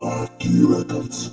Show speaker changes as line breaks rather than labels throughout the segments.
Aki Records.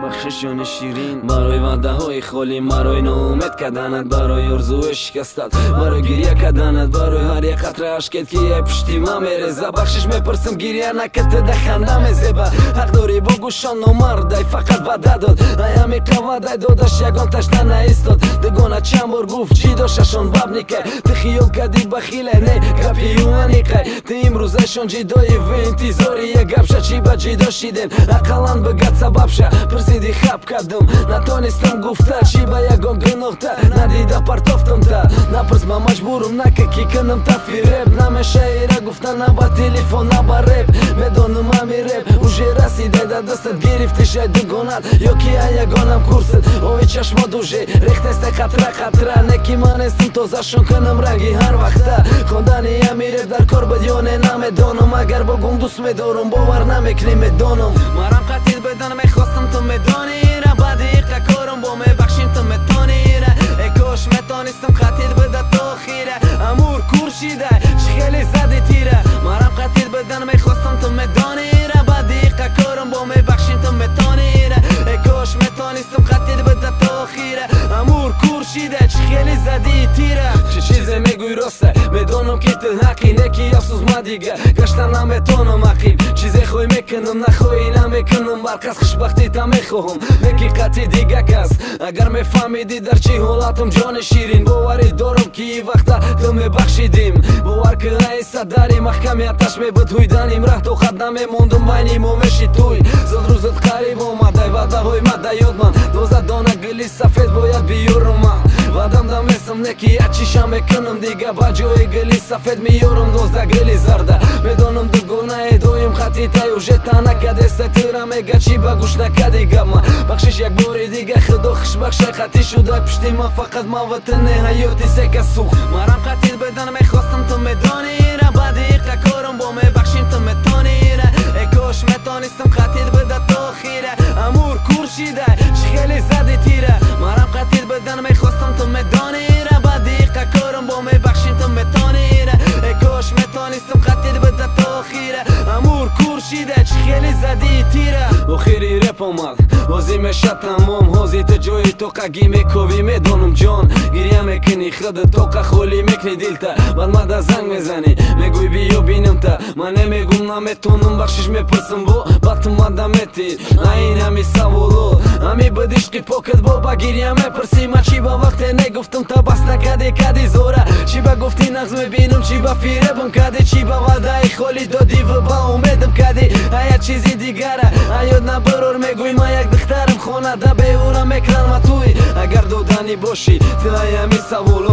بخشش جان شیرین برای وعده های خالی، برای ناامید کردنت، برای آرزوی شکستت، برای گریه کردنت، برای هر یک قطره اشکت که یه پشتی ما میریزه. بخشش میپرسم گریه نکرده ده خنده میزیبه. حق داری بگوشان نامردی فقط وعده داد، ایامی که وعده دادش یگان تشنه نیستاد. دگانه چند بار گفت جی داشتشان باب نیکه، تی خیال کردی بخیله نه گپی یوانی که تی امروزشان جدایی و انتظاری یه گپشه چی با جی داشتیدن. اقلان بگد سبب شه پرسیدی خواب کردم، نتونستم گفته چی با یگان گناهته، ندیده پرتافتم تا نپرس ما مجبورم نکه کی کنم تفی رب. نمیشه ایره گفتن نه با تلیفون نه با رب، میدونم همی رب اوژه رسیده ده دستت گرفتی شاید دگانت یا کی یگانم کورست. اوی چشما دوژه ریختست خطره نکی من استم تازشون کنم رنگی هر وقته. خوندنی همی رب در کار بدیانه نمیدانم، اگر بگم دوست میدارم باور نمیکنی میدانم. مرم قتیل بدن میخواستم تو میدانی را، بعد ایقه کارم با میبخشیم تو میتانی را. ای کاش میتانستم قتیل بده تا خیره، امور کورشیده چه خیلی زدی تیره. مرم قتیل بدن میخواستم تو میدانی را، بعد ایقه کارم با میبخشیم تو میتانی را. ای کاش میتانستم قتیل بده تا خیره، امور کورشیده چه خیلی زدی تیره. چه چیزی میگوی راسته میدانم که تو حقی نکی افسوس ما دیگه گشتن نمیتونم عقیب. چیزی خوی میکنم نخوی نمیکنم، برکس خوشبختی تا میخواهم نکی قطعی دیگه کس. اگر میفهمیدی در چی حالاتم جان شیرین، باوری دارم که این وقتا تو میبخشیدیم. باور که ایسا داری محکمیتش میبود هویدنیم، ره تو خد نمیموندم بینیم و میشی توی. زد روزت قریب آمده وعده های مده یاد من، 12 دانه گلی سفید باید بیارم من. وعدم دمیستم نکی اچیشم میکنم دیگه، با جای گلی سفید میارم 12 گلی زرده. میدانم دگونه دویم خطی تایوژه تا نکده ستیره میگه چی بگوش نکدی گم. بخشش یک باری دیگه خدا خوش بخشه خطی شده پشتی ما، فقط ما وطن حیاتی سکه سوخ. مرم قتیل بدن میخواستم تو میدانی را، بعد ایقه کارم با میبخشیم تو میتانی را. ای کاش میتانستم قتیل بده تا خیره، امور کورشیده چه خیلی زدی تیره. مرم قتیل بدن میخواستم تو میدانی را، بعد ایقه کارم با میبخشیم تو میتانی را. ای کاش میتانستم قتیل بده تا خیره، امور کورشیده چه خیلی زدی تیره. و خیری رپ آمد وازی میشه تمام، حاضی تو جای توقع گی میکوی میدانم جان. گریه میکنی خود توقع خولی میکنی دیلتا، بعد مده زنگ میزنی میگوی بیا بینم تا. من نمیگم نمیتونم بخشش میپرسم با تو مده میتی این همی سوالو همی بدیشقی پاکت بابا. گریه میپرسی من چی با وقت نگفتم تا بس نکدی کدی زوره. چی با گفتی نغز میبینم چی با فیره بم کدی، چی با وعده خالی دادی و با امیدم کدی هیا چیزی دیگره. ایاد نبرور میگوی ما یک دخترم خونه ده بیورم میکنم توی. اگر دودنی باشی تلای همی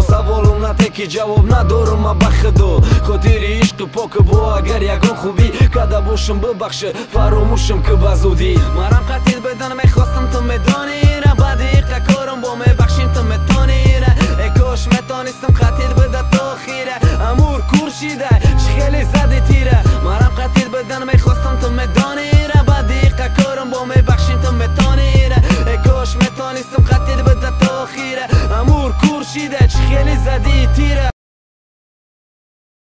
سوالم نتکی جواب ندارم ما بخدو. خاطری عشق پاک با اگر یکان خوبی کده باشم ببخشه فراموشم که بزودی. مرم قتیل بدن میخواستم تو میدانی را، بعد ایقه کارم با میبخشیم تو میتانی را. ای کاش میتانستم قتیل بده تا خیره، امور کورشیده چه خیلی زدی تیره.